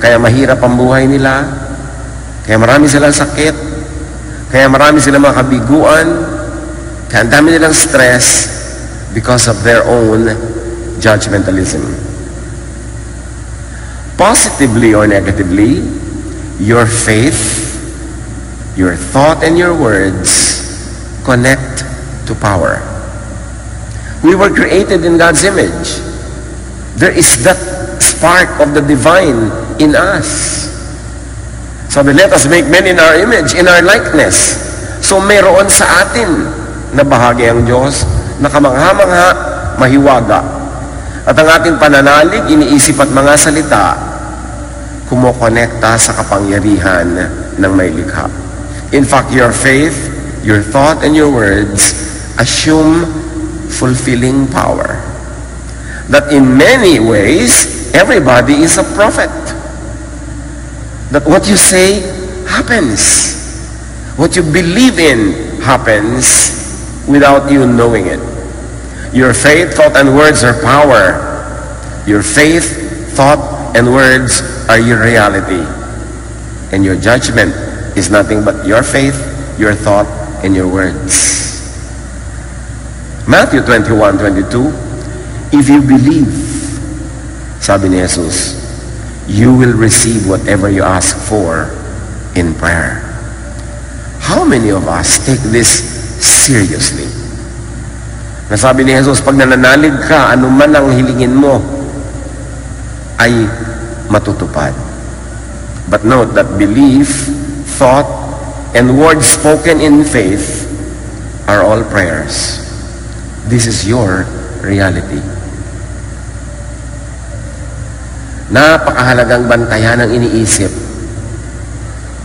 Kaya mahirap ang buhay nila, kaya marami silang sakit, kaya marami silang mga kabiguan, kaya ang dami nilang stress because of their own judgmentalism. Positively or negatively, your faith, your thought, and your words connect to power. We were created in God's image. There is that spark of the divine in us. Sabi, let us make men in our image, in our likeness. So mayroon sa atin na bahagi ang Diyos na kamangha-mangha, mahiwaga. At ang ating pananalig, iniisip at mga salita, kumokonekta sa kapangyarihan ng may likha. In fact, your faith, your thought, and your words assume fulfilling power. That in many ways, everybody is a prophet. That what you say happens. What you believe in happens without you knowing it. Your faith, thought, and words are power. Your faith, thought, and words are your reality. And your judgment is nothing but your faith, your thought, and your words. Matthew 21:22, if you believe, sabi ni Jesus, you will receive whatever you ask for in prayer. How many of us take this seriously? Nasabi ni Jesus, pag nananalig ka, anuman ang hilingin mo, ay matutupad. But note that belief, thought, and words spoken in faith are all prayers. This is your reality. Napakahalagang bantayan ang iniisip.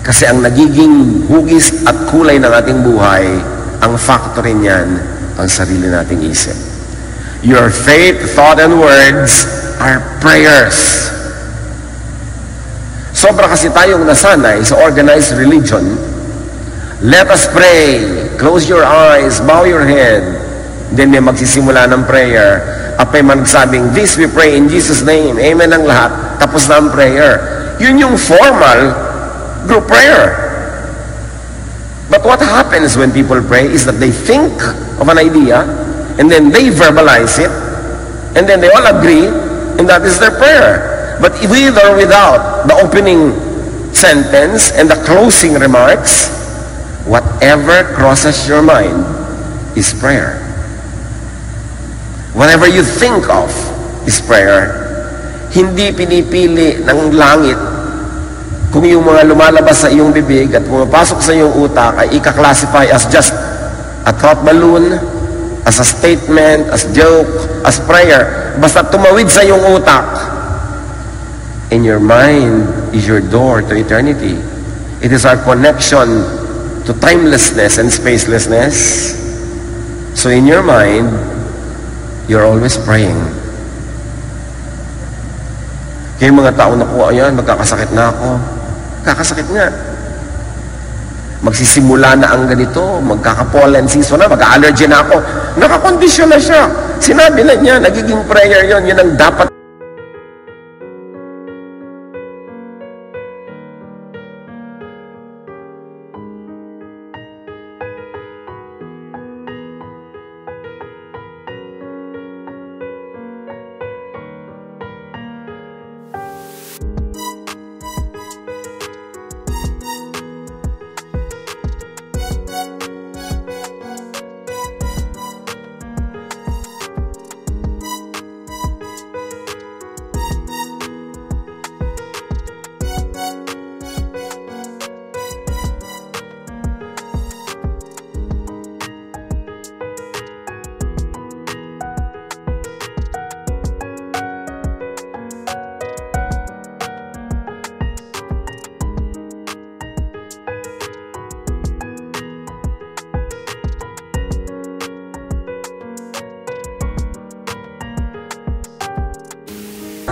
Kasi ang nagiging hugis at kulay ng ating buhay, ang factor niyan, ang sarili nating isip. Your faith, thought, and words are prayers. Sobra kasi tayong nasanay sa organized religion. Let us pray. Close your eyes, bow your head. Then may magsisimula ng prayer. Apay magsabing, this we pray in Jesus' name. Amen ang lahat. Tapos na ang prayer. Yun yung formal group prayer. But what happens when people pray is that they think of an idea and then they verbalize it and then they all agree and that is their prayer. But with or without the opening sentence and the closing remarks, whatever crosses your mind is prayer. Whatever you think of is prayer. Hindi pinipili ng langit kung yung mga lumalabas sa iyong bibig at pumapasok sa iyong utak ay ika-classify as just a thought balloon, as a statement, as joke, as prayer. Basta tumawid sa iyong utak. And your mind is your door to eternity. It is our connection to timelessness and spacelessness. So in your mind, you're always praying. Kaya mga tao na po, ayan, magkakasakit na ako. Kakasakit nga. Magsisimula na ang ganito, magkaka-pollen season na, magka-allergy na ako. Nakakondisyon na siya. Sinabi na niya, nagiging prayer yon, yun ang dapat.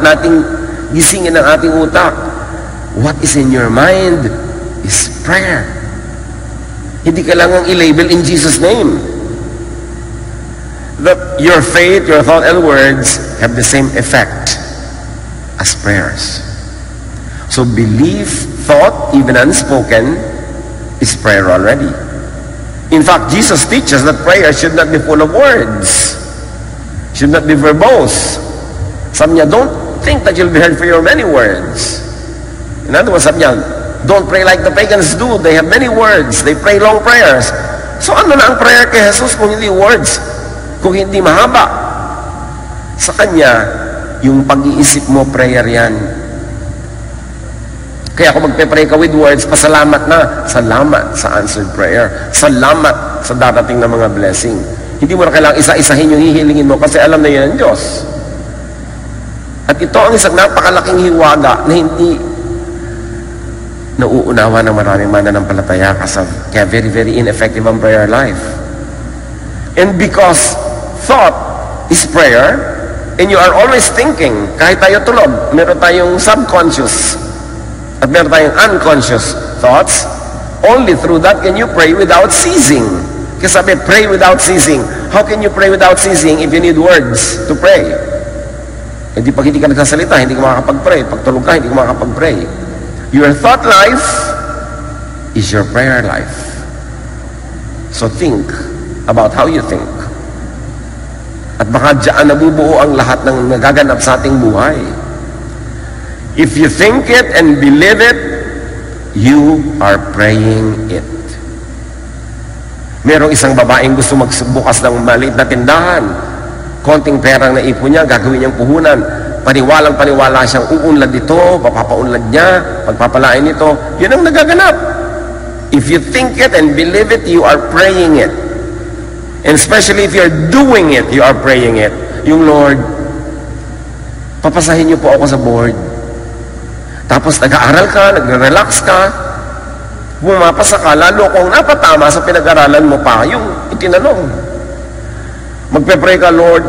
Nating gisingin ang ating utak. What is in your mind is prayer. Hindi kailangang i-label in Jesus' name. That your faith, your thought, and words have the same effect as prayers. So belief, thought, even unspoken, is prayer already. In fact, Jesus teaches that prayer should not be full of words, should not be verbose. Sabi niya, don't think that you'll be heard for your many words. In other words, sabi niya, don't pray like the pagans do. They have many words. They pray long prayers. So ano na ang prayer kay Jesus kung hindi words? Kung hindi mahaba? Sa Kanya, yung pag-iisip mo, prayer yan. Kaya kung magpe-pray ka with words, pasalamat na. Salamat sa answered prayer. Salamat sa darating na mga blessing. Hindi mo na kailangang isa-isahin yung hihilingin mo kasi alam na yan ang Diyos. At ito ang isang napakalaking hiwaga na hindi nauunawa ng maraming mananampalataya kaya very, very ineffective ang prayer life. And because thought is prayer, and you are always thinking, kahit tayo tulog, meron tayong subconscious at meron tayong unconscious thoughts, only through that can you pray without ceasing. Kasi sabi, pray without ceasing. How can you pray without ceasing if you need words to pray? E di pag hindi ka nagsasalita, hindi ka makakapag-pray. Pag tulog ka, hindi ka makakapag-pray. Your thought life is your prayer life. So think about how you think. At baka dyan nabubuo ang lahat ng nagaganap sa ating buhay. If you think it and believe it, you are praying it. Merong isang babaeng gusto magbukas ng maliit na tindahan. Konting perang naipon niya, gagawin niyang puhunan. Paniwalang-paniwala siyang uunlad dito, papapaunlad niya, pagpapalain nito. Yun ang nagaganap. If you think it and believe it, you are praying it. And especially if you're doing it, you are praying it. Yung Lord, papasahin niyo po ako sa board. Tapos nag-aaral ka, nagre-relax ka, bumapasa ka, lalo kung napatama sa pinag-aralan mo pa, yung itinanong. Magpe-pray ka, Lord,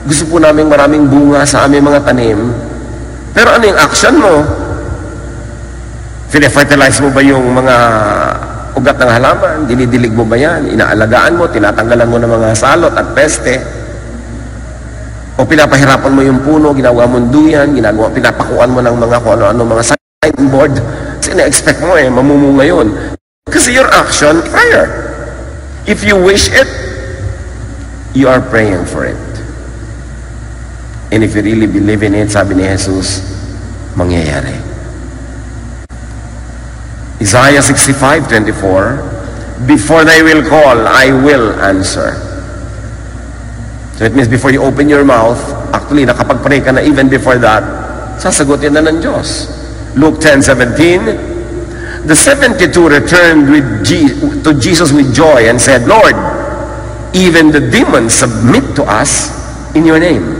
gusto po namin maraming bunga sa aming mga tanim. Pero ano yung action mo? Fine-fertilize mo ba yung mga ugat ng halaman? Dinidilig mo ba yan? Inaalagaan mo, tinatanggalan mo ng mga salot at peste? O pinapahirapan mo yung puno, ginagawa mong duyan, pinapakuan mo ng mga kung ano-ano, mga signboard. Kasi na-expect mo mamumunga yun. Kasi your action, prayer. If you wish it, you are praying for it. And if you really believe in it, sabi ni Jesus, mangyayari. Isaiah 65:24, before they will call, I will answer. So it means before you open your mouth, actually nakapag-pray ka na even before that, sasagutin na ng Diyos. Luke 10:17, the 72 returned to Jesus with joy and said, Lord, even the demons submit to us in your name.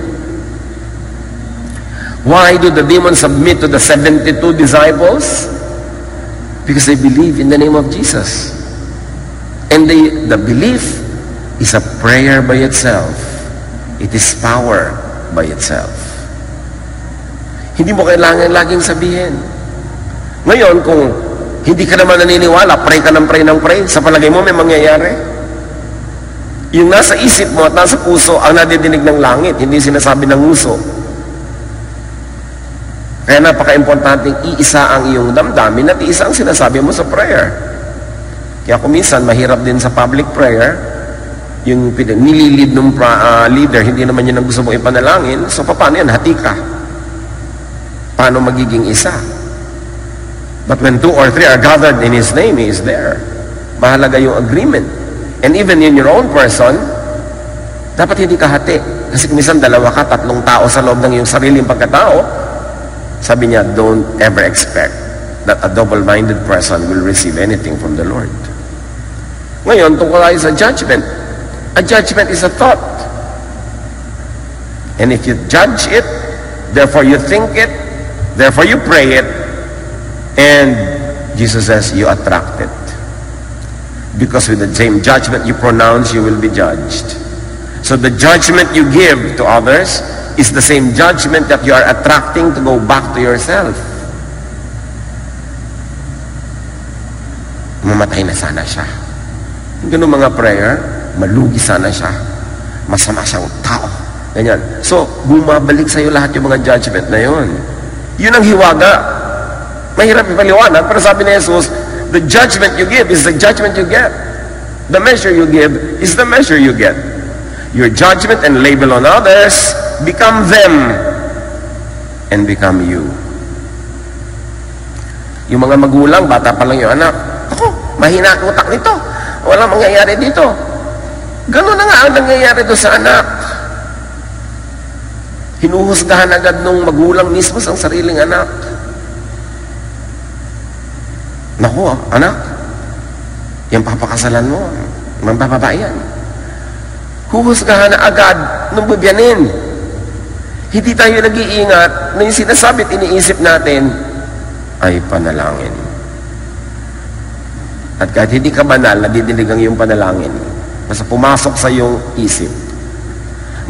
Why do the demons submit to the 72 disciples? Because they believe in the name of Jesus. And the belief is a prayer by itself. It is power by itself. Hindi mo kailangan laging sabihin. Ngayon, kung hindi ka naman naniniwala, pray ka ng pray, sa palagay mo may mangyayari? Yung nasa isip mo at nasa puso ang nadidinig ng langit, hindi sinasabi ng uso. Kaya napaka-importanting iisa ang iyong damdamin at iisa ang sinasabi mo sa prayer. Kaya kung minsan, mahirap din sa public prayer, yung nililid ng leader, hindi naman yun ang gusto mong ipanalangin, so paano yan? Hati ka. Paano magiging isa? But when 2 or 3 are gathered in His name, He is there. Mahalaga yung agreement. And even in your own person, dapat hindi ka hati. Kasi minsan 2 ka, 3 tao sa loob ng iyong sariling pagkatao, sabi niya, don't ever expect that a double-minded person will receive anything from the Lord. Ngayon, tungkol tayo sa judgment. A judgment is a thought. And if you judge it, therefore you think it, therefore you pray it, and Jesus says you attract it. Because with the same judgment you pronounce, you will be judged. So the judgment you give to others is the same judgment that you are attracting to go back to yourself. Mamatay na sana siya. Ganun mga prayer, malugi sana siya. Masama siyang tao. Ganyan. So, bumabalik sa'yo lahat yung mga judgment na yun. Yun ang hiwaga Mahirap ipaliwanag, pero sabi ni Jesus, the judgment you give is the judgment you get. The measure you give is the measure you get. Your judgment and label on others become them and become you. Yung mga magulang, bata pa lang yung anak, ako, mahina ang utak nito. Walang mangyayari dito. Ganun na nga ang nangyayari doon sa anak. Hinuhusgahan agad nung magulang mismo sa sariling anak. Naku, anak, yung papakasalan mo, mambababae yan. Huhusgahan na agad nung bibiyanin. Hindi tayo nag-iingat na yung sinasabi at iniisip natin ay panalangin. At kahit hindi ka banal, nadidinig ang iyong panalangin. Basta pumasok sa iyong isip.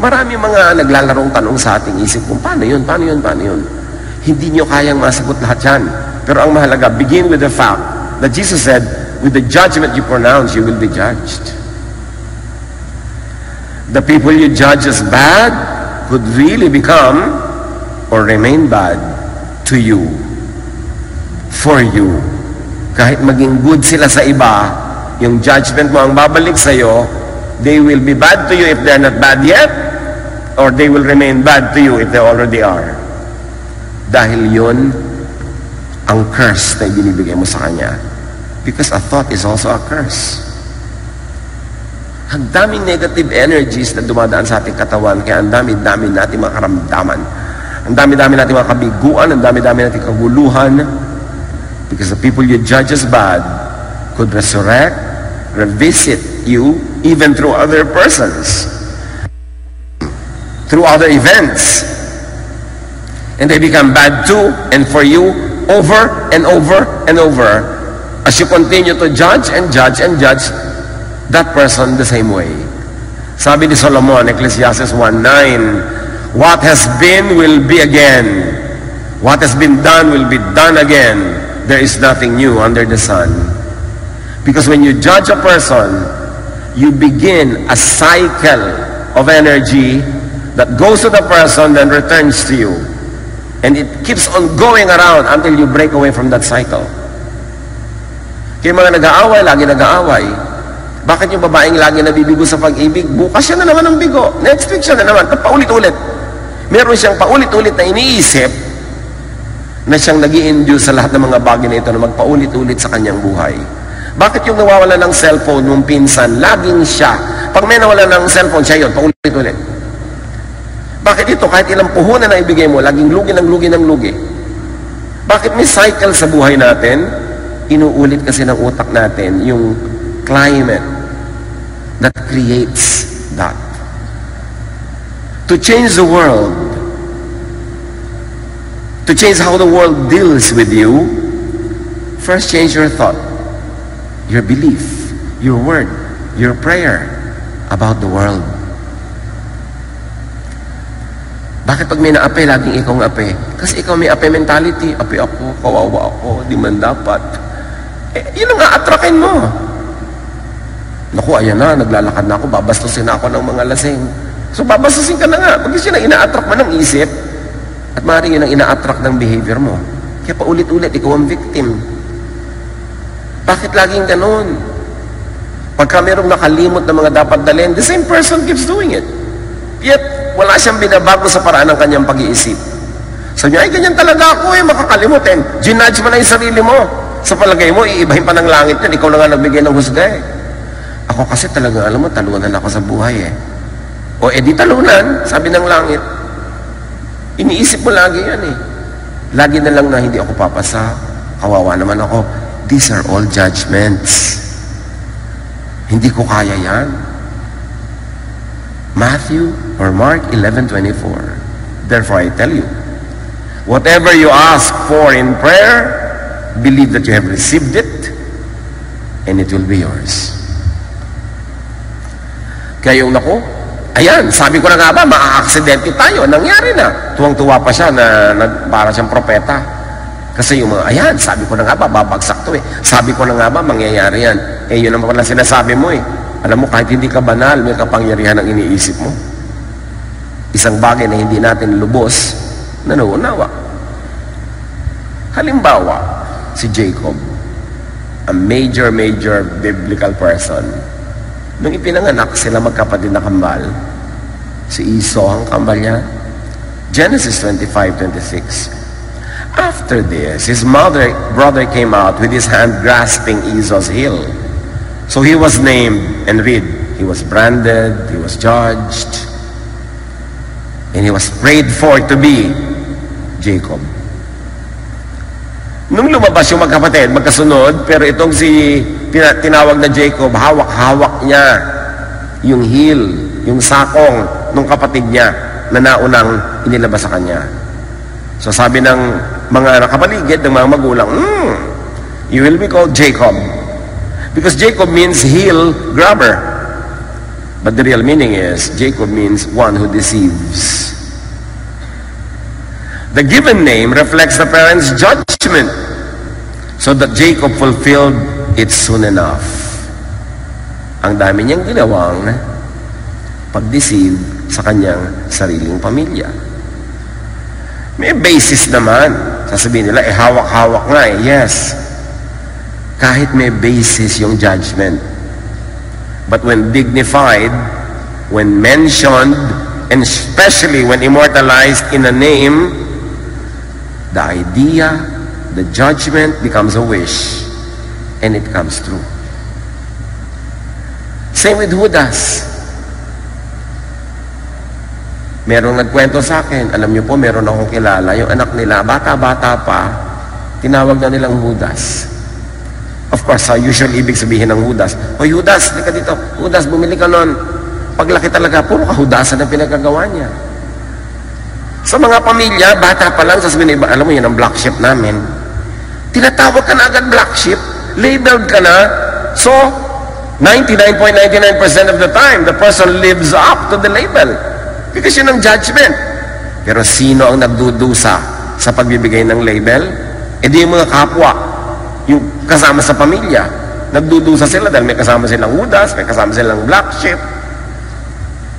Marami mga naglalarong tanong sa ating isip kung paano yun, paano yun, paano yun. Hindi nyo kayang masagot lahat yan. Pero ang mahalaga, begin with the fact that Jesus said, with the judgment you pronounce, you will be judged. The people you judge as bad could really become or remain bad to you, for you. Kahit maging good sila sa iba, yung judgment mo ang babalik sa iyo, they will be bad to you if they're not bad yet, or they will remain bad to you if they already are. Dahil yun ang curse na ibinibigay mo sa kanya. Because a thought is also a curse. Ang daming negative energies na dumadaan sa ating katawan, kaya ang dami-dami natin mga karamdaman. Ang dami-dami natin mga kabiguan, ang dami-dami natin kaguluhan. Because the people you judge as bad could resurrect, revisit you, even through other persons, through other events. And they become bad too, and for you, over and over and over, as you continue to judge and judge and judge that person the same way. Sabi ni Solomon, Ecclesiastes 1:9, what has been will be again. What has been done will be done again. There is nothing new under the sun. Because when you judge a person, you begin a cycle of energy that goes to the person then returns to you. And it keeps on going around until you break away from that cycle. Kaya mga nag-aaway, lagi nag-aaway. Bakit yung babaeng lagi nabibigo sa pag-ibig? Bukas siya na naman ang bigo. Next week siya na naman. Paulit-ulit. Meron siyang paulit-ulit na iniisip na siyang nag-i-induce sa lahat ng mga bagay na ito na magpaulit-ulit sa kanyang buhay. Bakit yung nawawala ng cellphone mong pinsan, laging siya? Pag may nawala ng cellphone, siya yun, paulit-ulit. Bakit ito, kahit ilang puhunan na ibigay mo, laging lugi ng lugi ng lugi? Bakit may cycle sa buhay natin? Inuulit kasi ng utak natin yung climate that creates that. To change the world, to change how the world deals with you, first change your thought, your belief, your word, your prayer about the world. Bakit pag may naapi, laging ikaw ng api? Kasi ikaw may api mentality. Api ako, kawawa ako, di man dapat. Yun ang a-attractin mo. Naku, ayan na, naglalakad na ako, babastusin na ako ng mga lasing. So, babastusin ka na nga. Pag yun ang ina-attract mo ng isip, at maaaring yun ang ina-attract ng behavior mo. Kaya paulit-ulit, ikaw ang victim. Bakit laging ganun? Pagka mayroong nakalimot na mga dapat dalhin, the same person keeps doing it. Yet, wala siyang binabago sa paraan ng kanyang pag-iisip. So niya, ay ganyan talaga ako makakalimutin. Ginudge mo na yung sarili mo. Sa palagay mo, iibahin pa ng langit yan. Ikaw na nga nagbigay ng husga eh. Ako kasi talaga, alam mo, talunan ako sa buhay eh. O edi talunan, sabi ng langit. Iniisip mo lagi yan eh. Lagi na lang na hindi ako papasa. Kawawa naman ako. These are all judgments. Hindi ko kaya yan. Matthew or Mark 11:24. Therefore I tell you, whatever you ask for in prayer, believe that you have received it, and it will be yours. Kaya yung naku, ayan, sabi ko na nga ba, maa-aksidente tayo, nangyari na. Tuwang-tuwa pa siya na para siyang propeta. Kasi yung mga, ayan, sabi ko na nga ba, babagsak to eh. Sabi ko na nga ba, mangyayari yan. Eh, yun naman pala sinasabi mo eh. Alam mo, kahit hindi ka banal, may kapangyarihan ang iniisip mo. Isang bagay na hindi natin lubos na nauunawa. Halimbawa, si Jacob, a major biblical person. Nung ipinanganak sila magkapatid na kambal, si Esau ang kambal niya. Genesis 25:26. After this, his brother came out with his hand grasping Esau's heel. So he was named, and read, he was branded, he was judged, and he was prayed for to be Jacob. Nung lumabas yung magkapatid, magkasunod, pero itong si tinawag na Jacob, hawak-hawak niya yung heel, yung sakong ng kapatid niya na naunang inilabas sa kanya. So sabi ng mga nakapaligid, ng mga magulang, you will be called Jacob. Because Jacob means heel grabber. But the real meaning is, Jacob means one who deceives. The given name reflects the parents' judgment, so that Jacob fulfilled it soon enough. Ang dami niyang ginawang pag-deceive sa kanyang sariling pamilya. May basis naman. Sasabihin nila, hawak-hawak nga eh. Yes. Kahit may basis yung judgment. But when dignified, when mentioned, and especially when immortalized in a name, the idea, the judgment becomes a wish, and it comes true. Same with Judas. Merong nagkwento sa akin, alam niyo po, meron akong kilala, yung anak nila, bata-bata pa, tinawag na nilang Judas. Of course, usually ibig sabihin ng Judas, Judas, di ka dito, Judas, bumili ka nun. Paglaki talaga, puro kahudasan ang pinagagawa niya. Sa mga pamilya, bata pa lang, sasabihin, alam mo yun ang black sheep namin. Tinatawag ka na agad black sheep, labeled ka na, so 99.99% of the time, the person lives up to the label. Because yun ang judgment. Pero sino ang nagdudusa sa pagbibigay ng label? E di yung mga kapwa, yung kasama sa pamilya. Nagdudusa sila dahil may kasama silang Judas, may kasama silang black sheep.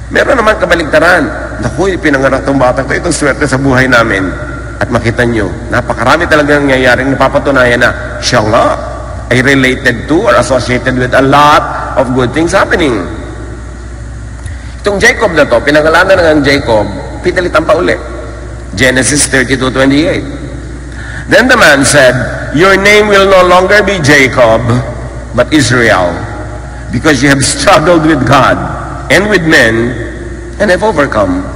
Meron naman kabaligtaran. Naku, pinanganak ng batang ito, itong swerte sa buhay namin. At makita nyo, napakarami talaga nangyayaring napapatunayan na siya nga ay related to or associated with a lot of good things happening. Itong Jacob na to, pinangalanan ng Jacob, pinalitan pa uli. Genesis 32:28. Then the man said, your name will no longer be Jacob, but Israel, because you have struggled with God and with men, and have overcome.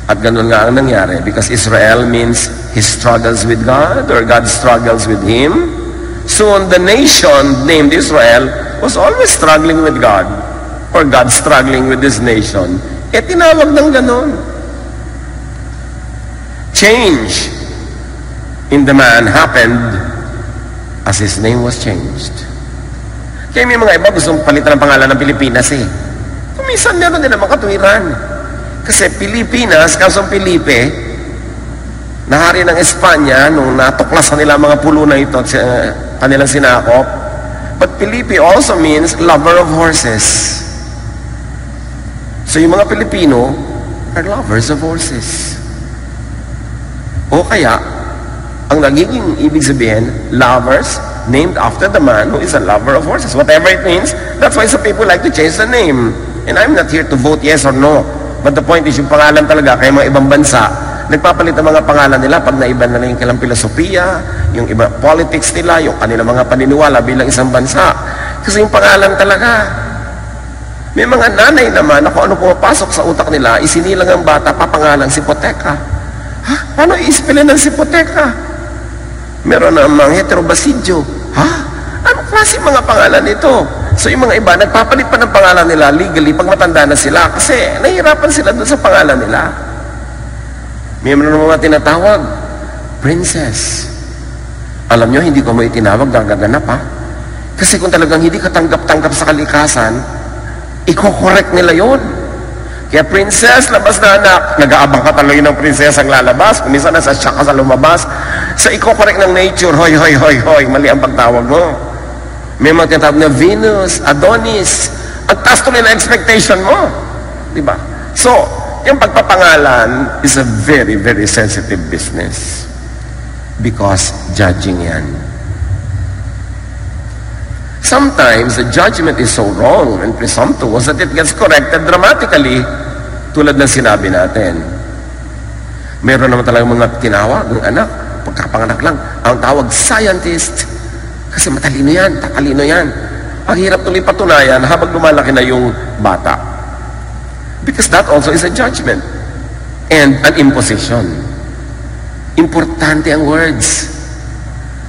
At ganun nga ang nangyari, because Israel means he struggles with God, or God struggles with him. Soon the nation named Israel was always struggling with God, or God struggling with this nation. Eh, tinawag ng ganon. Change in the man happened as his name was changed. Kaya may mga iba gustong palitan ng pangalan ng Pilipinas eh. Kumisan meron din naman katuwiran. Kasi Pilipinas, kasong Felipe, nahari ng Espanya, nung natuklasan nila mga pulo na ito, kanilang sinakop. But Felipe also means lover of horses. So yung mga Pilipino are lovers of horses. O kaya, ang nagiging ibig sabihin, lovers named after the man who is a lover of horses. Whatever it means, that's why some people like to change the name. And I'm not here to vote yes or no. But the point is, yung pangalan talaga, kaya mga ibang bansa, nagpapalit ang mga pangalan nila pag naiba na yung kanilang filosofiya, yung iba politics nila, yung kanilang mga paniniwala bilang isang bansa. Kasi yung pangalan talaga. May mga nanay naman na kung ano pumapasok sa utak nila, isinilang ang bata, papangalang Sipoteka. Ha? Paano i-spellin ng Sipoteka? Meron na mga heterobasidyo. Ha? Anong klase mga pangalan ito? So yung mga iba, nagpapalit pa ng pangalan nila legally pag matanda na sila kasi nahihirapan sila doon sa pangalan nila. May mga tinatawag, princess. Alam nyo, hindi ko mo itinawag, gagaganap ha? Kasi kung talagang hindi ka tanggap-tanggap sa kalikasan, iko-correct nila yon. Kaya princess, labas na anak. Nag-aabang ka talaga ng princess ang lalabas. Kumisa nasa siya ka sa lumabas. Sa iko-correct ng nature, hoy, hoy, hoy, hoy, mali ang pagtawag mo. May mga tinatawag na Venus, Adonis. Ang taas tuloy na expectation mo. Diba? So, yung pagpapangalan is a very, very sensitive business. Because judging yan. Sometimes the judgment is so wrong and presumptuous that it gets corrected dramatically, tulad ng sinabi natin. Meron naman talagang mga tinawag ng anak, pagkapanganak lang, ang tawag scientist. Kasi matalino yan, tatalino yan. Ang hirap tuloy patunayan habang lumalaki na yung bata. Because that also is a judgment and an imposition. Importante ang words.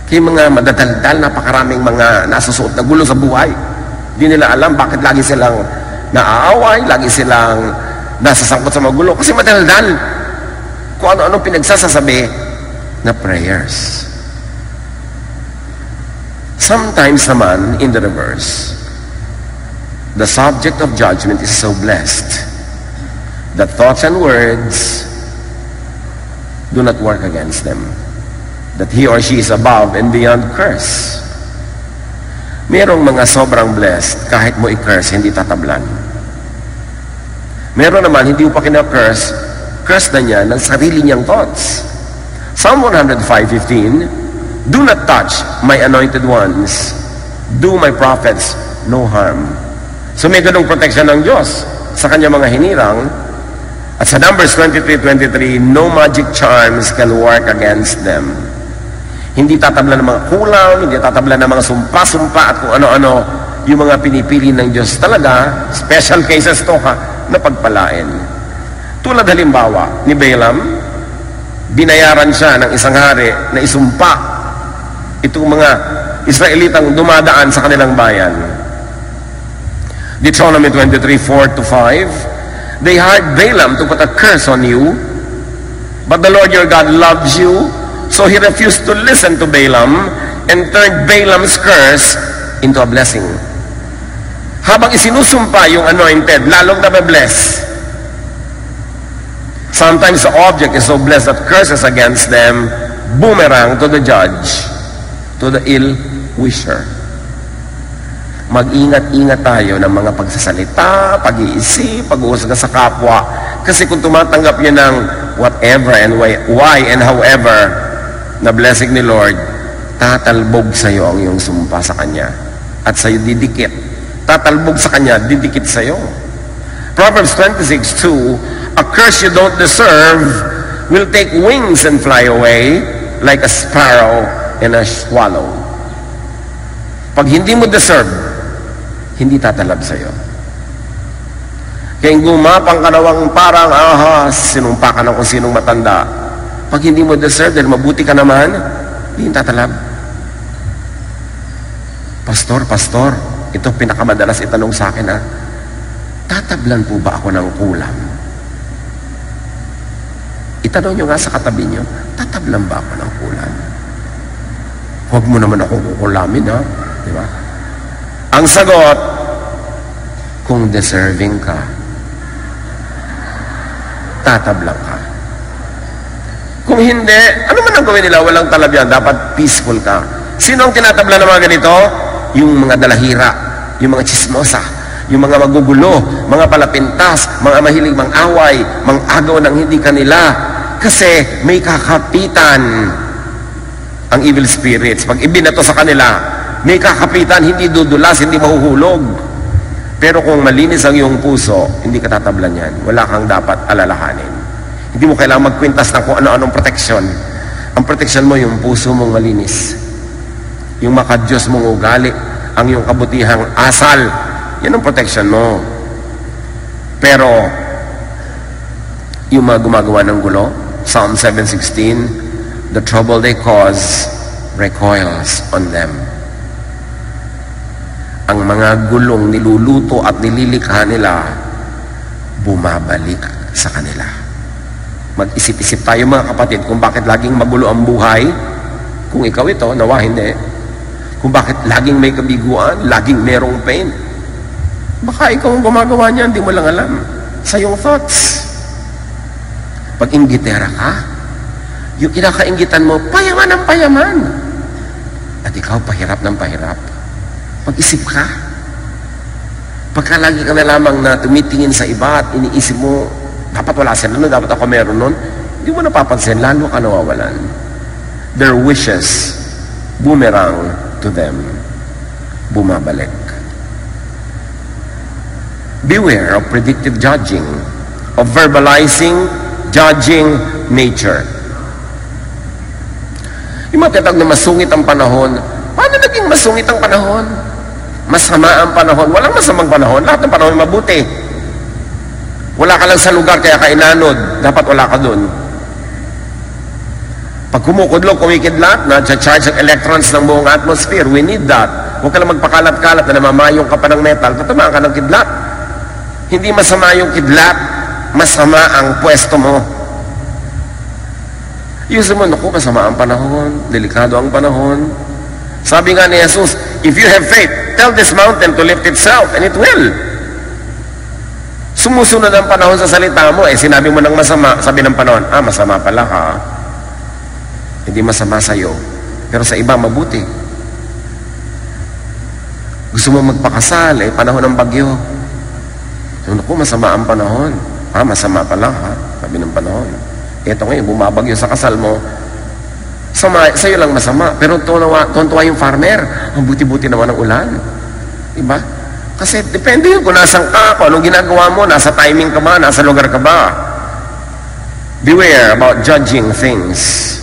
Kaya mga madadaldal, napakaraming mga nasusuot na gulo sa buhay. Di nila alam bakit lagi silang naaaway, lagi silang nasasangkot sa mga gulo. Kasi madaldal. Kung ano-anong pinagsasasabi na prayers. Sometimes naman, in the reverse, the subject of judgment is so blessed that thoughts and words do not work against them. That he or she is above and beyond curse. Merong mga sobrang blessed, kahit mo i-curse, hindi tatablan. Meron naman, hindi mo pa kina-curse, curse na niya ng sarili niyang thoughts. Psalm 105:15, do not touch my anointed ones. Do my prophets no harm. So may ganong protection ng Diyos sa kanya mga hinirang. At sa Numbers 23:23, no magic charms can work against them. Hindi tatabla ng mga kulang, hindi tatabla ng mga sumpa-sumpa at kung ano-ano yung mga pinipili ng Diyos talaga, special cases to ha, na pagpalain. Tulad halimbawa ni Balaam, binayaran siya ng isang hari na isumpa itong mga Israelitang dumadaan sa kanilang bayan. Deuteronomy 23:4-5, they hired Balaam to put a curse on you, but the Lord your God loves you, so he refused to listen to Balaam and turned Balaam's curse into a blessing. Habang isinusumpa yung anointed, lalong nabe-bless. Sometimes the object is so blessed that curses against them boomerang to the judge, to the ill-wisher. Mag-ingat-ingat tayo ng mga pagsasalita, pag-iisip, pag-uusga sa kapwa. Kasi kung tumatanggap yun ng whatever and why and however na blessing ni Lord, tatalbog sa'yo ang iyong sumpa sa Kanya. At sa'yo didikit. Tatalbog sa Kanya, didikit sa'yo. Proverbs 26:2, a curse you don't deserve will take wings and fly away like a sparrow and a swallow. Pag hindi mo deserve, hindi tatalab sa'yo. Kaya gumapang ka nawang parang ahas, sinumpa ka ng kung sinong matanda. Pag hindi mo deserve, dahil mabuti ka naman, hindi tatalab. Pastor, ito pinakamadalas itanong sa akin, tatablan po ba ako ng kulam? Itanong nyo nga sa katabi nyo, tatablan ba ako ng kulam? Huwag mo naman akong kukulamin, di ba? Ang sagot, kung deserving ka, tatablan ka. Kung hindi, ano man ang gawin nila, walang talab yan, dapat peaceful ka. Sino ang tinatabla ng mga ganito? Yung mga dalahira, yung mga chismosa, yung mga magugulo, mga palapintas, mga mahilig mang-away, mang-agaw ng hindi kanila. Kasi may kakapitan ang evil spirits. Pag ibinato sa kanila, may kakapitan, hindi dudulas, hindi mahuhulog. Pero kung malinis ang iyong puso, hindi ka tatablan yan. Wala kang dapat alalahanin. Hindi mo kailangan magkwintas ng kung ano-anong proteksyon. Ang proteksyon mo, yung puso mong malinis. Yung makadyos mong ugali, ang iyong kabutihang asal. Yan ang proteksyon mo. Pero, yung mga gumagawa ng gulo, Psalm 7:16, the trouble they cause recoils on them. Ang mga gulong niluluto at nililikha nila, bumabalik sa kanila. Mag-isip-isip tayo mga kapatid kung bakit laging magulo ang buhay. Kung ikaw ito, nawa hindi. Kung bakit laging may kabiguan, laging merong pain. Baka ikaw ang gumagawa niyan, hindi mo lang alam. Sa iyong thoughts. Pag inggitera ka, yung kinakainggitan mo, payaman ang payaman. At ikaw, pahirap ng pahirap. Mag-isip ka. Pagka lagi ka na lamang na tumitingin sa iba at iniisip mo, dapat wala sila nun, dapat ako meron nun, hindi mo napapansin, lalo ka nawawalan. their wishes boomerang to them. Bumabalik. Beware of predictive judging, of verbalizing, judging nature. Yung mga tinatawag na masungit ang panahon, paano naging masungit ang panahon? Masama ang panahon. Walang masamang panahon. Lahat ng panahon mabuti. Wala ka lang sa lugar kaya ka inanod. Dapat wala ka dun. Pag kumukudlog, kumikidlat, na-charge ang electrons ng buong atmosphere. We need that. Huwag ka lang magpakalat-kalat na namamayong ka pa ng metal. Tatamaan ka ng kidlat. Hindi masama yung kidlat. Masama ang pwesto mo. Yusin mo, naku, masama ang panahon. Delikado ang panahon. Sabi nga ni Jesus, if you have faith, tell this mountain to lift itself, and it will. Sumusunod ang panahon sa salita mo, sinabi mo ng masama, sabi ng panahon, masama pala ka. Hindi masama sa'yo. Pero sa iba, mabuti. Gusto mo magpakasal, panahon ng bagyo. So, naku, masama ang panahon. Masama pala ha, sabi ng panahon. Ito ngayon, bumabagyo sa kasal mo. Sa'yo lang masama. Pero tuntua yung farmer. Ang buti-buti naman ang ulan. Diba? Kasi depende yun kung nasan ka, kung anong ginagawa mo, nasa timing ka ba, nasa lugar ka ba. Beware about judging things.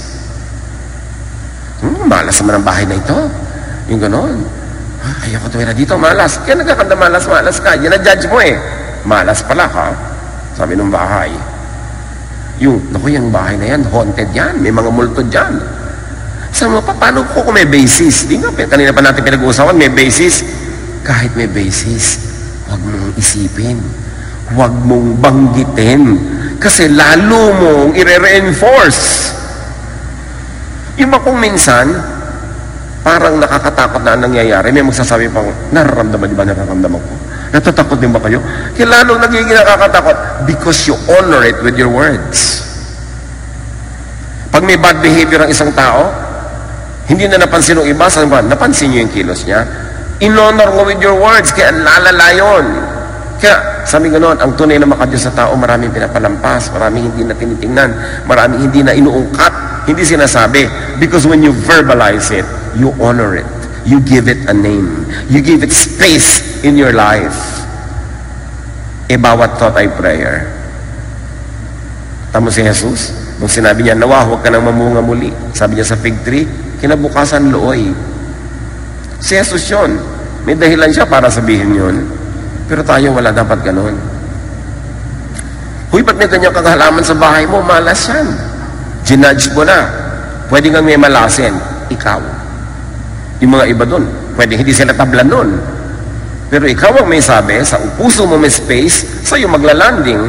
Malas naman ang bahay na ito. Yung ganon. Ayoko tumira dito, malas. Kaya nagkakanda malas ka. Yan na judge mo Malas pala ka. Sabi ng bahay. Naku, yung bahay na yan, haunted yan. May mga multo dyan. Sabi mo, paano ko kung may basis? Di nga, kanina pa natin pinag-uusapan, may basis. Kahit may basis, huwag mong isipin. Huwag mong banggitin. Kasi lalo mong i-reinforce. Yung kung minsan, parang nakakatakot na ang nangyayari. May magsasabi pang, nararamdaman, di ba nararamdaman ko? Natatakot din ba kayo? Kaya lalong nagiging nakakatakot because you honor it with your words. Pag may bad behavior ang isang tao, hindi na napansin ng iba, sabi ba, napansin nyo yung kilos niya? In-honor mo with your words, kaya lalala yun. Kaya, sabi ganoon, ang tunay na makadiyos sa tao, maraming pinapalampas, maraming hindi na tinitingnan, maraming hindi na inuungkat, hindi sinasabi. Because when you verbalize it, you honor it. You give it a name. You give it space in your life. Bawat thought ay prayer. Tama si Jesus? Nung sinabi niya, nawa, huwag ka nang mamunga muli. Sabi niya sa fig tree, kinabukasan looy. Si Jesus yun. May dahilan siya para sabihin yun. Pero tayo wala dapat ganun. Huy, ba't may ganyan kang halaman sa bahay mo? Malas yan. Ginudge mo na. Pwede kang may malasin. Ikaw. Yung mga iba dun, pwede hindi sila tablan nun. Pero ikaw ang may sabi, sa puso mo may space, sa'yo maglalanding.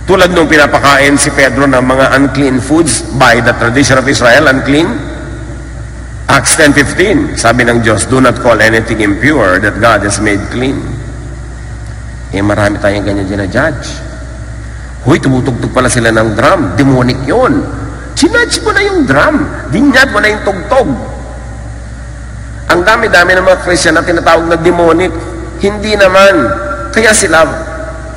Tulad nung pinapakain si Pedro ng mga unclean foods by the tradition of Israel, unclean. Acts 10:15, sabi ng Diyos, do not call anything impure that God has made clean. Marami tayong ganyan ginajudge. Huy, tumutugtog pala sila ng drum. Demonic yun. Ginudge mo na yung drum. Dinyad mo na yung tugtog. Ang dami-dami ng mga Christian na tinatawag na demonic. Hindi naman. Kaya sila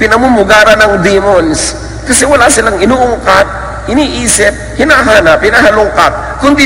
pinamumugaran ng demons. Kasi wala silang inuungkat, iniisip, hinahanap, hinahalungkat, kundi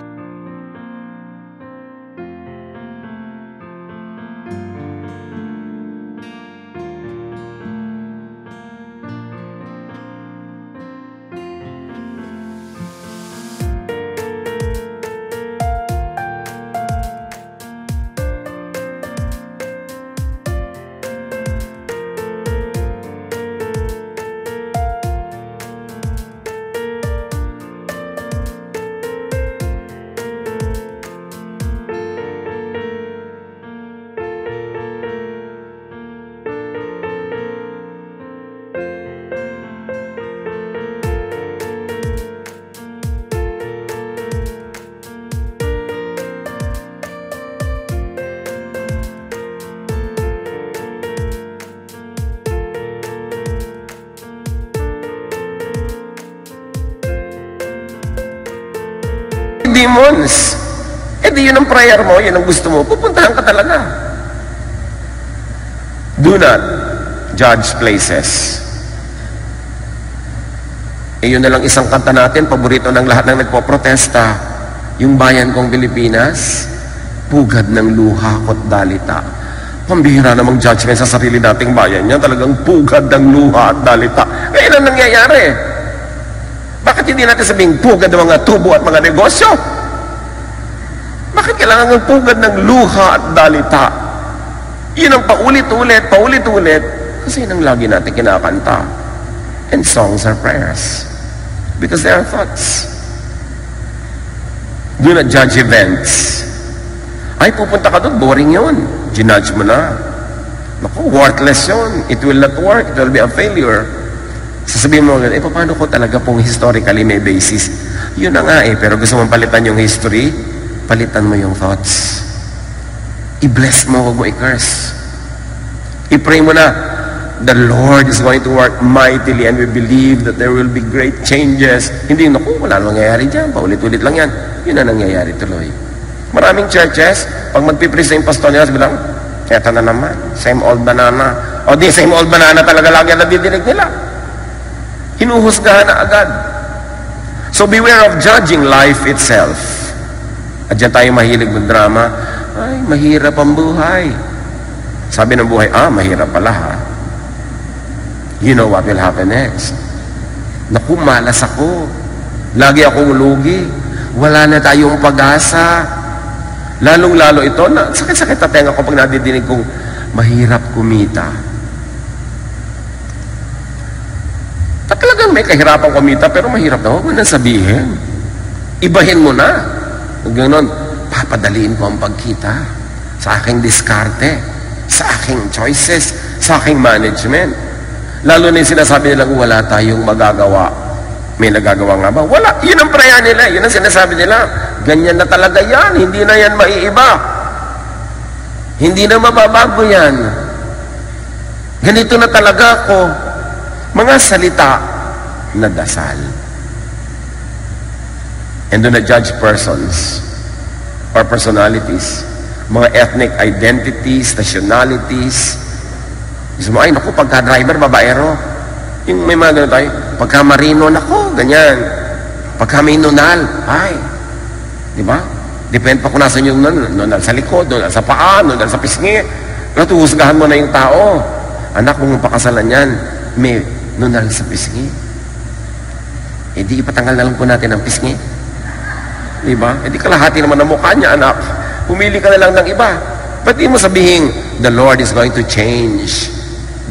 demons. Di yun ang prayer mo, yun ang gusto mo, pupuntahan ka talaga. Do not judge places. Yun na lang isang kanta natin, paborito ng lahat ng nagpo-protesta. yung bayan kong Pilipinas, pugad ng luha ko't dalita. Pambihira namang judgment sa sarili nating bayan niya, talagang pugad ng luha at dalita. Kaya lang nangyayari. Bakit hindi natin sabing pugad ng mga tubo at mga negosyo? Bakit kailangan ng pugad ng luha at dalita? Yun ang paulit-ulit, kasi yun ang lagi natin kinakanta. And songs are prayers. Because they are thoughts. Do not judge events. Ay, pupunta ka doon, boring yun. Ginudge mo na. Naku, worthless yun. It will not work. It will be a failure. Sasabihin mo, paano ko talaga pong historically may basis? Yun na nga pero gusto mong palitan yung history, palitan mo yung thoughts. I-bless mo, huwag mo i-curse. I-pray mo na, the Lord is going to work mightily and we believe that there will be great changes. Hindi, naku, wala nang nangyayari dyan. Paulit-ulit lang yan. Yun na nangyayari tuloy. Maraming churches, pag magpiprise yung pastor nila, bilang, eto na naman, same old banana. O di, same old banana talaga lagi ang nadidinig nila. Hinuhusgahan na agad. So beware of judging life itself. At dyan tayo mahilig ng drama. Ay, mahirap ang buhay. Sabi ng buhay, mahirap pala ha. You know what will happen next. Naku, malas ako. Lagi akong lugi. Wala na tayong pag-asa. Lalong-lalo ito, sakit-sakit na tenga ko pag nadidinig kong mahirap kumita. Talagang may kahirapan kumita, pero mahirap na. Huwag mo nang sabihin. Ibahin mo na. Ganon, papadaliin ko ang pagkita sa aking diskarte, sa aking choices, sa aking management. Lalo na yung sinasabi nilang wala tayong magagawa. May nagagawa nga ba? Wala. Yun ang prayer nila. Yun ang sinasabi nila. Ganyan na talaga yan. Hindi na yan maiiba. Hindi na mababago yan. Ganito na talaga ako. Mga salita na dasal. And do not judge persons or personalities. Mga ethnic identities, nationalities. Gusto mo, ay naku, pagka-driver, babaero. Yung may mga ganun tayo, pagka marino, naku, ganyan. Pagka may nunal, ay. Di ba? Depende pa kung nasan yung nunal sa likod, nunal sa paa, nunal sa pisngi. Tuhusgahan mo na yung tao. Anak, kung pakasalan yan, may nunal sa pisngi. Eh di ipatanggal na lang po natin ang pisngi. Di ba? Eh di kalahati naman ang mukha niya, anak. Pumili ka na lang ng iba. Ba't di mo sabihin, the Lord is going to change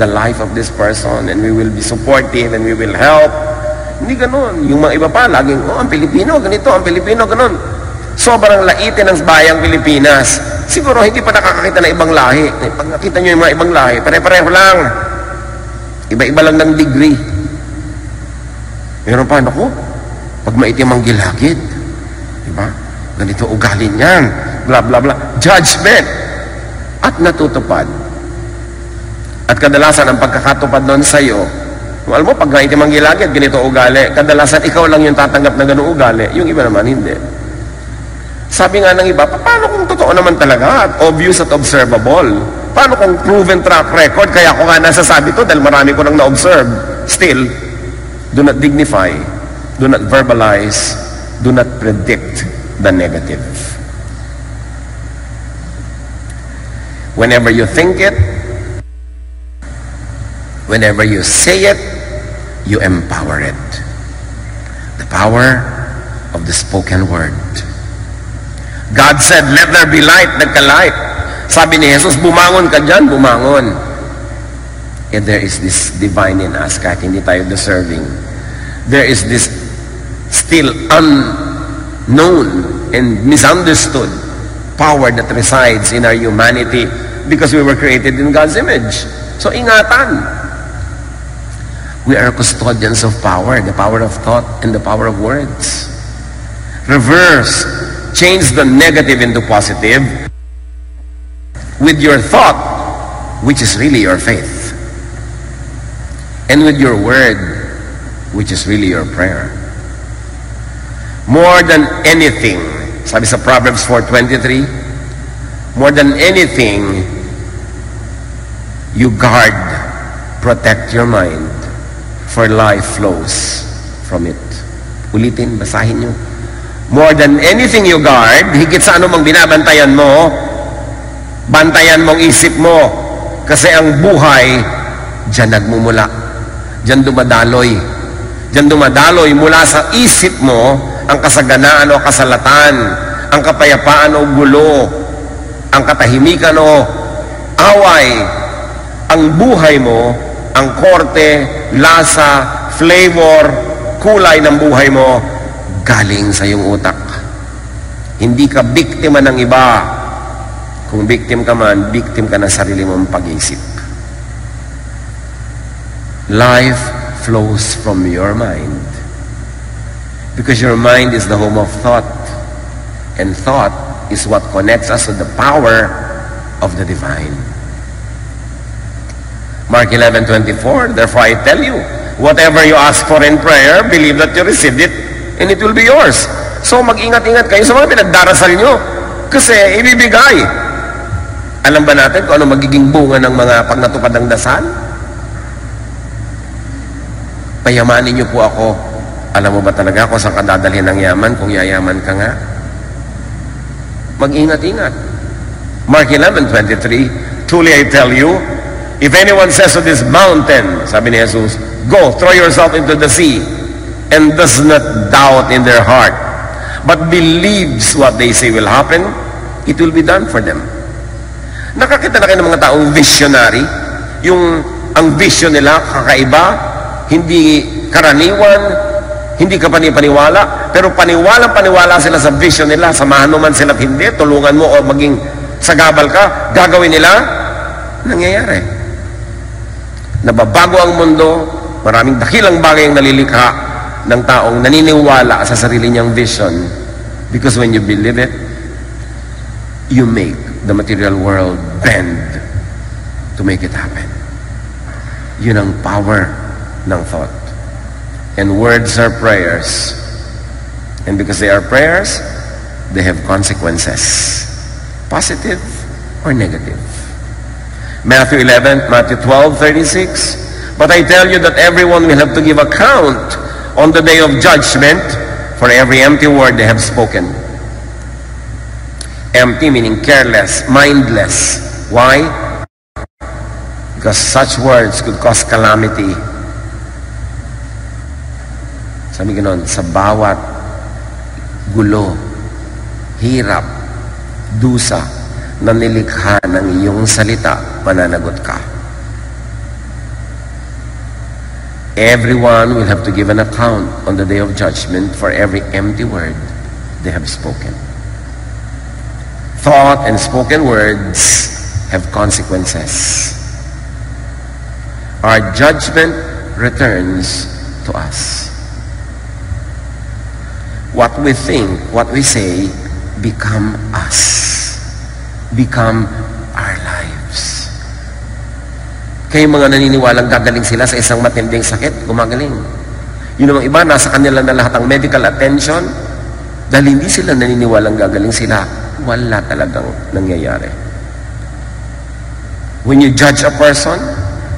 the life of this person and we will be supportive and we will help. Hindi ganun. Yung mga iba pa, laging, ang Pilipino, ganito, ang Pilipino, ganun. Sobrang laitin ng bayang Pilipinas. Siguro hindi pa nakakakita ng ibang lahi. Pag nakita nyo yung mga ibang lahi, pare-pareho lang. Iba-iba lang ng degree. Meron pa, naku, pag maitim ang gilagid, diba? Ganito ugali niyan, bla bla bla. Judgment. At natutupad. At kadalasan ang pagkakatupad nun sa'yo, alam mo, pag maitim ang gilagid, ganito ugali, kadalasan ikaw lang yung tatanggap na ganun ugali, yung iba naman hindi. Sabi nga ng iba, paano kung totoo naman talaga at obvious at observable? Paano kung proven track record? Kaya ako nga nasasabi to dahil marami ko nang na-observe. Still, do not dignify, do not verbalize, do not predict the negative. Whenever you think it, whenever you say it, you empower it. The power of the spoken word. God said, let there be light, nagka-light. Sabi ni Jesus, bumangon ka dyan, bumangon. And there is this divine in us, kahit hindi tayo deserving. There is this still unknown and misunderstood power that resides in our humanity because we were created in God's image. So ingatan. We are custodians of power, the power of thought and the power of words. Reverse. Change the negative into positive with your thought, which is really your faith. And with your word, which is really your prayer. More than anything, sabi sa Proverbs 4:23, more than anything, you guard, protect your mind, for life flows from it. Ulitin, basahin nyo. More than anything you guard, higit sa anumang binabantayan mo, bantayan mong isip mo. Kasi ang buhay, diyan nagmumula. Diyan dumadaloy. Diyan dumadaloy mula sa isip mo ang kasaganaan o kasalatan, ang kapayapaan o gulo, ang katahimikan o away. Ang buhay mo, ang korte, lasa, flavor, kulay ng buhay mo, galing sa iyong utak. Hindi ka biktima ng iba. Kung biktim ka man, biktim ka ng sarili mong pag-isip. Life flows from your mind. Because your mind is the home of thought. And thought is what connects us to the power of the divine. Mark 11:24, therefore I tell you, whatever you ask for in prayer, believe that you received it, and it will be yours. So mag-ingat-ingat kayo sa mga pinagdarasal nyo. Kasi ibibigay. Alam ba natin kung ano magiging bunga ng mga pag natupad ng dasal? Payamanin niyo po ako. Alam mo ba talaga kung saan ka dadalhin ng yaman kung yayaman ka nga? Mag-ingat-ingat. Mark 11:23, truly I tell you, if anyone says to this mountain, sabi ni Jesus, go, throw yourself into the sea, and does not doubt in their heart, but believes what they say will happen, it will be done for them. Nakakita na kayo ng mga taong visionary, yung ang vision nila kakaiba, hindi karaniwan, hindi ka panipaniwala, pero paniwala sila sa vision nila, samahan mo man sila at hindi, tulungan mo o maging sagabal ka, gagawin nila, nangyayari. Nababago ang mundo, maraming dakilang bagay ang nalilikha ng taong naniniwala sa sarili niyang vision, because when you believe it, you make the material world bend to make it happen. Yun ang power ng thought. And words are prayers. And because they are prayers, they have consequences. Positive or negative. Matthew 12:36. But I tell you that everyone will have to give account on the day of judgment for every empty word they have spoken. Empty meaning careless, mindless. Why? Because such words could cause calamity. Sabi ganon, sa bawat gulo, hirap, dusa na nilikha ng iyong salita, mananagot ka. Everyone will have to give an account on the day of judgment for every empty word they have spoken. Thought and spoken words have consequences. Our judgment returns to us. What we think, what we say, become us. Become our lives. Kaya mga naniniwalang gagaling sila sa isang matinding sakit, gumagaling. Yun namang iba, nasa kanila na lahat ang medical attention, dahil hindi sila naniniwalang gagaling sila, wala talagang nangyayari. When you judge a person,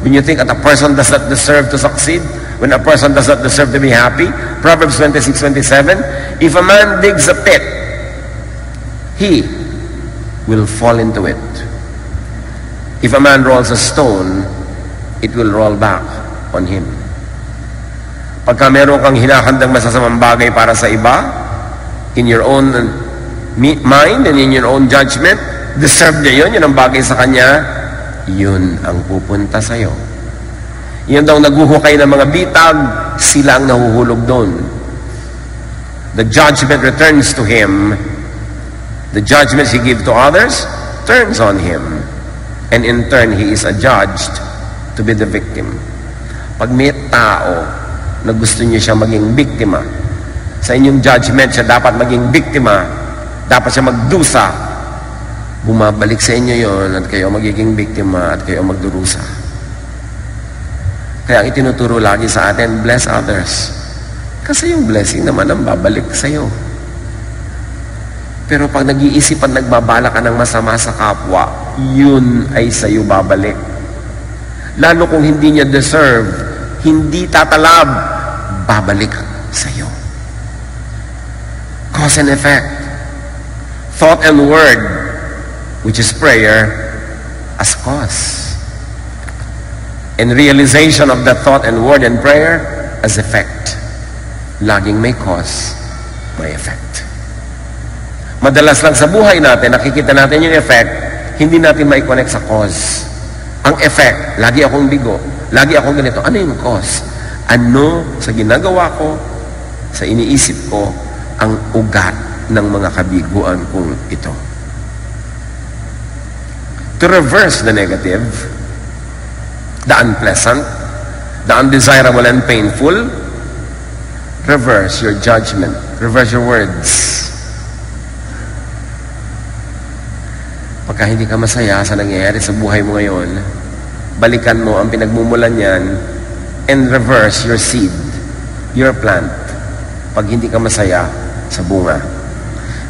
when you think that a person does not deserve to succeed, when a person does not deserve to be happy, Proverbs 26:27, if a man digs a pit, he will fall into it. If a man rolls a stone, it will roll back on him. Pagka meron kang hinahandang masasamang bagay para sa iba, in your own mind and in your own judgment, deserve niya yun, yun ang bagay sa kanya, yun ang pupunta sa'yo. Yun daw naguhukay ng mga bitag, sila ang nahuhulog doon. The judgment returns to him. The judgments he gives to others turns on him. And in turn, he is adjudged to be the victim. Pag may tao na gusto niyo siya maging biktima, sa inyong judgment siya dapat maging biktima, dapat siya magdusa, bumabalik sa inyo yon at kayo magiging biktima at kayo magdurusa. Kaya ang itinuturo lagi sa atin, bless others. Kasi yung blessing naman ang babalik sa iyo. Pero pag nag-iisip at nagbabala ka ng masama sa kapwa, yun ay sa iyo babalik. Lalo kung hindi niya deserve, hindi tatalab, babalik sa iyo. cause and effect. Thought and word, which is prayer, as cause. And realization of that thought and word and prayer as effect. Laging may cause, may effect. Madalas lang sa buhay natin, nakikita natin yung effect, hindi natin mai-connect sa cause. Ang effect, lagi akong bigo, lagi akong ganito. Ano yung cause? Ano sa ginagawa ko, sa iniisip ko, ang ugat ng mga kabiguan kong ito? To reverse the negative, the unpleasant, the undesirable and painful, reverse your judgment, reverse your words. Pagka hindi ka masaya sa nangyayari sa buhay mo ngayon, balikan mo ang pinagmumulan niyan and reverse your seed, your plant. Pag hindi ka masaya sa bunga.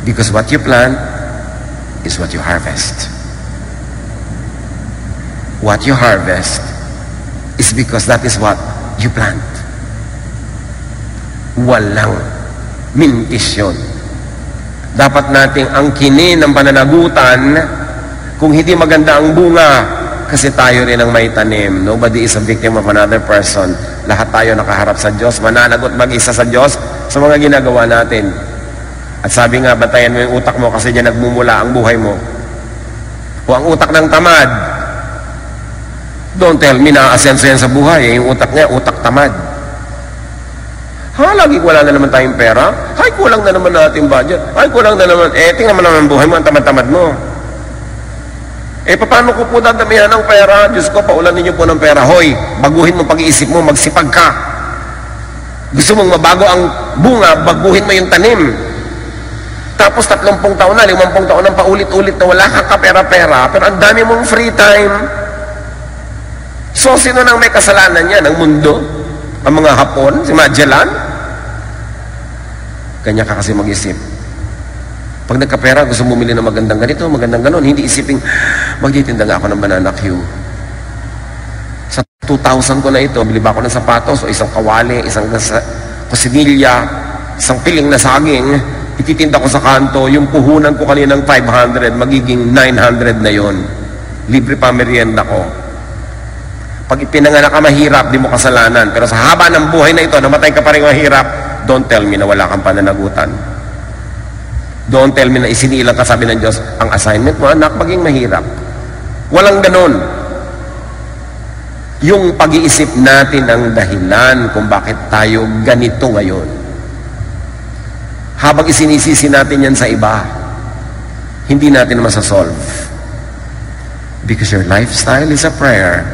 Because what you plant is what you harvest. What you harvest is because that is what you plant. Walang mintis yun. Dapat nating angkinin ng pananagutan kung hindi maganda ang bunga, kasi tayo rin ang may tanim. Nobody is a victim of another person. Lahat tayo nakaharap sa Diyos, mananagot mag-isa sa Diyos sa mga ginagawa natin. At sabi nga, batayan mo yung utak mo kasi diyan nagmumula ang buhay mo. O ang utak ng tamad, don't tell me na asenso yan sa buhay. Yung utak niya, utak tamad. Lagi wala na naman tayong pera. Kulang na naman natin budget. Kulang na naman. Tingnan mo naman buhay mo, ang tamad-tamad mo. Paano ko po dadamihan ng pera? Diyos ko, paulanin niyo po ng pera. Hoy, baguhin mo pag-iisip mo, magsipag ka. Gusto mong mabago ang bunga, baguhin mo yung tanim. Tapos 30 taon na, 50 taon na paulit-ulit na wala kang kapera-pera, pero ang dami mong free time. So, sino nang may kasalanan niya? Ang mundo? Ang mga Hapon? Si Magellan? Kanya ka kasi mag-isip. Pag nagkapera, gusto bumili ng magandang ganito, magandang ganon, hindi isipin, magtitinda nga ako ng banana Q. Sa 2,000 ko na ito, bili ba ako ng sapatos o isang kawali, isang kusinilya, isang piling na saging, ititinda ko sa kanto, yung puhunan ko kaninang 500, magiging 900 na yon. Libre pa merienda ko. Pag ipinanganak ka mahirap, di mo kasalanan. Pero sa haba ng buhay na ito, namatay ka pa rin mahirap, don't tell me na wala kang pananagutan. Don't tell me na isinilang ka, sabi ng Diyos, ang assignment mo, anak, maging mahirap. Walang ganon. Yung pag-iisip natin ang dahilan kung bakit tayo ganito ngayon. Habang isinisisi natin yan sa iba, hindi natin masasolve. Because your lifestyle is a prayer.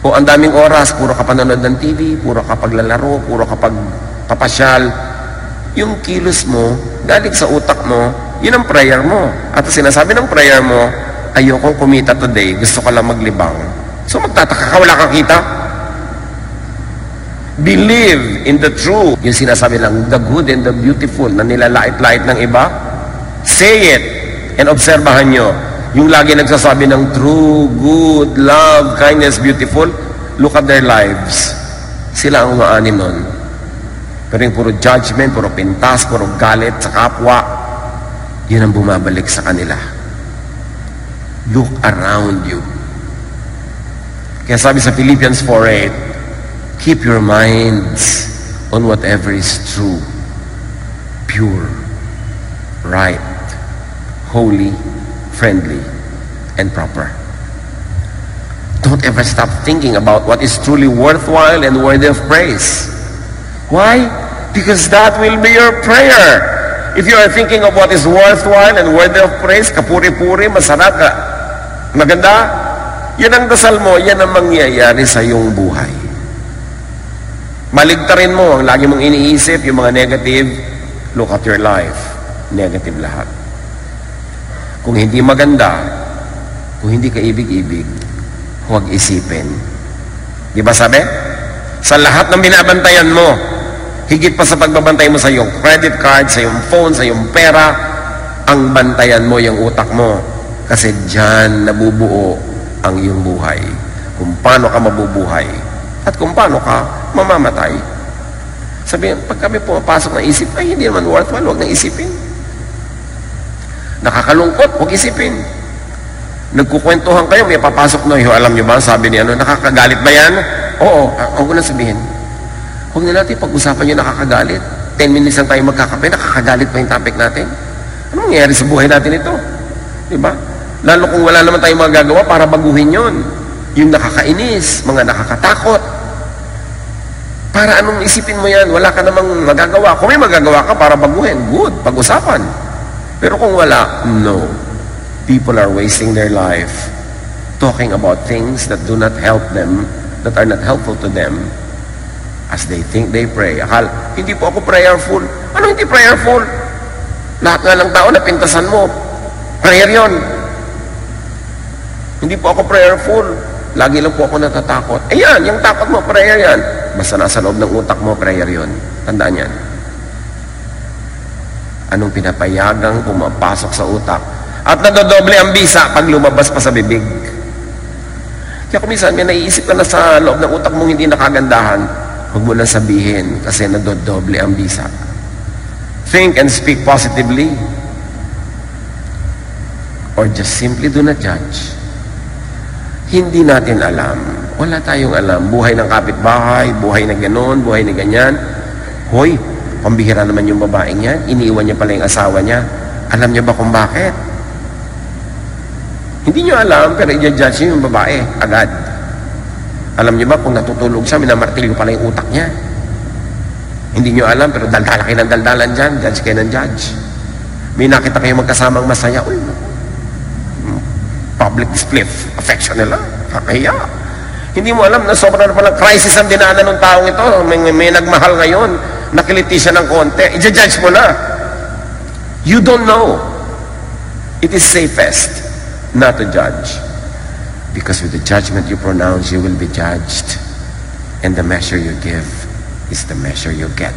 O ang daming oras, puro ka panonood ng TV, puro ka paglalaro, puro ka pagpapasyal. Yung kilos mo, galing sa utak mo, yun ang prayer mo. At sinasabi ng prayer mo, ayokong kumita today, gusto ko lang maglibang. So magtataka ka, wala kang kita. Believe in the truth. Yung sinasabi lang, the good and the beautiful, na nilalait-lait ng iba. Say it, and obserbahan nyo. Yung lagi nagsasabi ng true, good, love, kindness, beautiful, look at their lives. Sila ang umaanin nun. Pero yung puro judgment, puro pintas, puro galit sa kapwa, yun ang bumabalik sa kanila. Look around you. Kaya sabi sa Philippians 4:8, keep your minds on whatever is true, pure, right, holy, friendly, and proper. Don't ever stop thinking about what is truly worthwhile and worthy of praise. Why? Because that will be your prayer. If you are thinking of what is worthwhile and worthy of praise, kapuri-puri, masarap ka, maganda, yan ang dasal mo, yan ang mangyayari sa iyong buhay. Maligtarin mo ang lagi mong iniisip, yung mga negative, look at your life. Negative lahat. Kung hindi maganda, kung hindi ka ibig-ibig, huwag isipin. Di ba sabi? Sa lahat ng binabantayan mo, higit pa sa pagbabantay mo sa iyong credit card, sa iyong phone, sa iyong pera, ang bantayan mo yung utak mo. Kasi dyan nabubuo ang iyong buhay. Kung paano ka mabubuhay at kung paano ka mamamatay. Sabihin, pag kami pumapasok ng isip, ay hindi naman worthwhile, huwag nang isipin. Nakakalungkot, huwag isipin. Nagkukwentuhan kayo, may papasok na, alam nyo ba, sabi ni ano, nakakagalit ba yan? Oo, huwag ko na sabihin. Huwag na natin pag-usapan yung nakakagalit. 10 minutes lang tayo magkakape, nakakagalit pa yung topic natin. Ano mangyayari sa buhay natin ito? Diba? Lalo kung wala naman tayong magagawa para baguhin yon. Yung nakakainis, mga nakakatakot. Para anong isipin mo yan? Wala ka namang magagawa. Kung may magagawa ka para baguhin, good, pag-usapan. Pero kung wala, no. People are wasting their life talking about things that do not help them, that are not helpful to them, as they think they pray. Akala, hindi po ako prayerful. Ano hindi prayerful? Lahat nga ng tao na pintasan mo, prayer yon. Hindi po ako prayerful. Lagi lang po ako natatakot. Ayan, yung takot mo, prayer yan. Basta nasa loob ng utak mo, prayer yon. Tandaan yan. Anong pinapayagang pumapasok sa utak? At nadodoble ang bisa pag lumabas pa sa bibig. Kaya kung minsan, may naiisip ka na sa loob ng utak mong hindi nakagandahan, huwag mo lang sabihin kasi nadodoble ang bisa. Think and speak positively. Or just simply do not judge. Hindi natin alam. Wala tayong alam. Buhay ng kapitbahay, buhay na ganon, buhay na ganyan. Hoy, pambihira naman yung babaeng yan. Iniiwan niya pala yung asawa niya. Alam niya ba kung bakit? Hindi niyo alam, pero i-judge niyo yung babae agad. Alam niyo ba kung natutulog siya, minamartilyo pala yung utak niya. Hindi niyo alam, pero daldala kayo ng daldalan dyan. Judge kayo ng judge. May nakita kayo magkasamang masaya. Uy, public display of affection nila. Kakahiya. Hindi mo alam na sobrang na palang crisis ang dinaanan ng taong ito. May nagmahal ngayon. Nakiliti siya ng konti. I-judge mo na. You don't know. It is safest not to judge. Because with the judgment you pronounce, you will be judged. And the measure you give is the measure you get.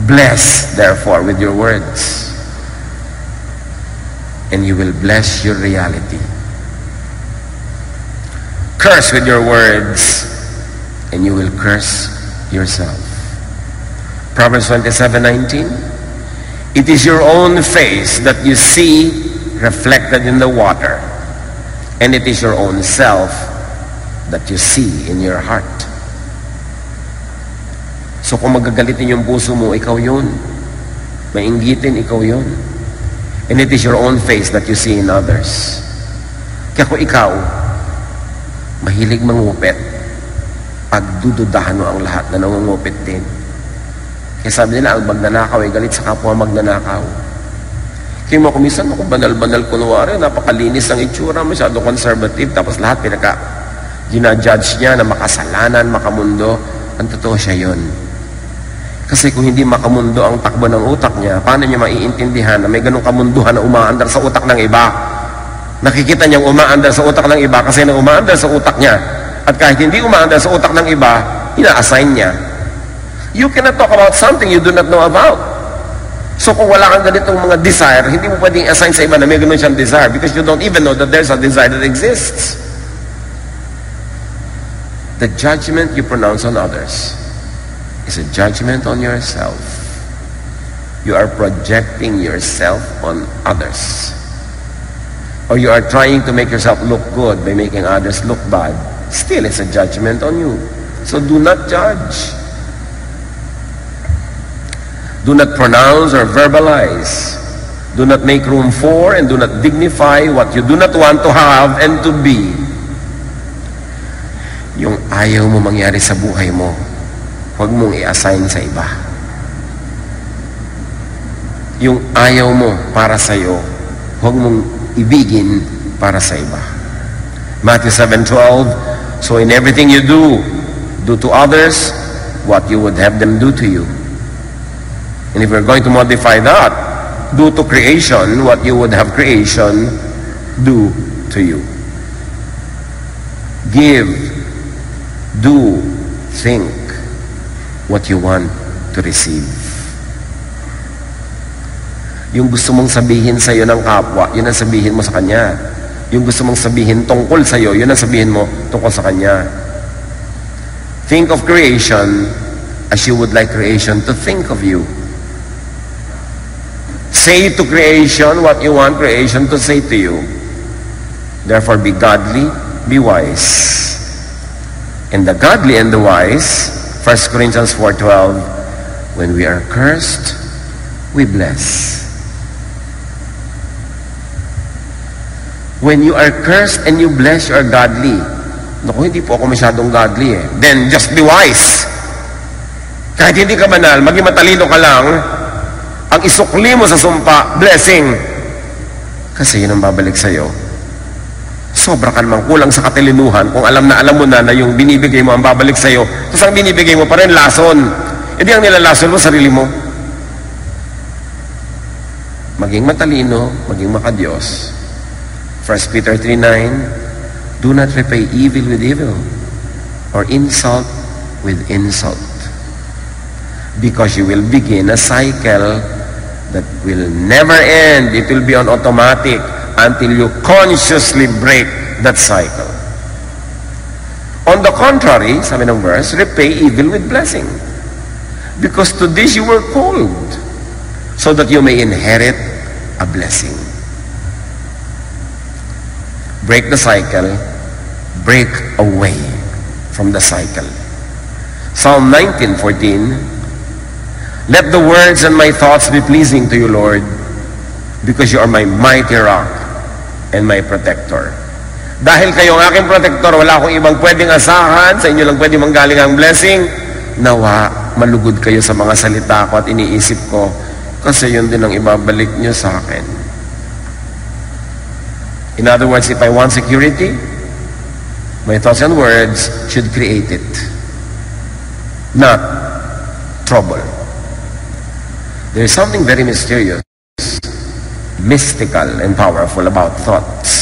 Bless, therefore, with your words. And you will bless your reality. Curse with your words, and you will curse yourself. Proverbs 27:19. It is your own face that you see reflected in the water, and it is your own self that you see in your heart. So kung magagalitin yung puso mo, ikaw yun. Mainggitin, ikaw yun. And it is your own face that you see in others. Kaya kung ikaw, mahilig mangupit, pagdududahan mo ang lahat na nangungupit din. Kaya sabi nila, ang magnanakaw ay galit sa kapwa magnanakaw. Kaya mo kumisan mo kung banal-banal kunwari, napakalinis ang itsura, masyado conservative, tapos lahat ginajudge niya na makasalanan, makamundo. Ang totoo siya yun. Kasi kung hindi makamundo ang takbo ng utak niya, paano niya maiintindihan na may ganong kamunduhan na umaandar sa utak ng iba? Nakikita niyang umaandar sa utak ng iba kasi na umaandar sa utak niya. At kahit hindi umaandar sa utak ng iba, ina-assign niya. You cannot talk about something you do not know about. So kung wala kang ganitong mga desire, hindi mo pwedeng assign sa iba na may ganon siyang desire because you don't even know that there's a desire that exists. The judgment you pronounce on others is a judgment on yourself. You are projecting yourself on others. Or you are trying to make yourself look good by making others look bad. Still, it's a judgment on you. So do not judge. Do not pronounce or verbalize. Do not make room for and do not dignify what you do not want to have and to be. Yung ayaw mo mangyari sa buhay mo, huwag mong i-assign sa iba. Yung ayaw mo para sa iyo, huwag mong ibigin para sa iba. Matthew 7:12, so in everything you do to others what you would have them do to you. And if we're going to modify that, do to creation what you would have creation do to you. Give, do, think what you want to receive. Yung gusto mong sabihin sa iyo ng kapwa, yun ang sabihin mo sa kanya. Yung gusto mong sabihin tungkol sa iyo, yun ang sabihin mo tungkol sa kanya. Think of creation as you would like creation to think of you. Say to creation what you want creation to say to you. Therefore, be godly, be wise. And the godly and the wise, 1 Corinthians 4:12, when we are cursed, we bless. When you are cursed and you bless, you are godly. Naku, hindi po ako masyadong godly eh. Then, just be wise. Kahit hindi ka banal, maging matalino ka lang, ang isukli mo sa sumpa, blessing. Kasi yun ang babalik sa'yo. Sobra ka namang kulang sa katalinuhan kung alam mo na yung binibigay mo ang babalik sa'yo. Tapos ang binibigay mo pa rin, lason. Hindi ang nilalason mo, sarili mo. Maging matalino, maging makadiyos. 1 Peter 3:9, do not repay evil with evil or insult with insult. Because you will begin a cycle that will never end. It will be on automatic until you consciously break that cycle. On the contrary, sabi ng verse, repay evil with blessing. Because to this you were called, so that you may inherit a blessing. Break the cycle, break away from the cycle. Psalm 19:14, let the words and my thoughts be pleasing to you, Lord, because you are my mighty rock and my protector. Dahil kayo ang aking protector, wala akong ibang pwedeng asahan, sa inyo lang pwedeng manggaling ang blessing. Nawa, malugod kayo sa mga salita ko at iniisip ko, kasi yun din ang ibabalik nyo sa akin. In other words, if I want security, my thoughts and words should create it, not trouble. There is something very mysterious, mystical, and powerful about thoughts.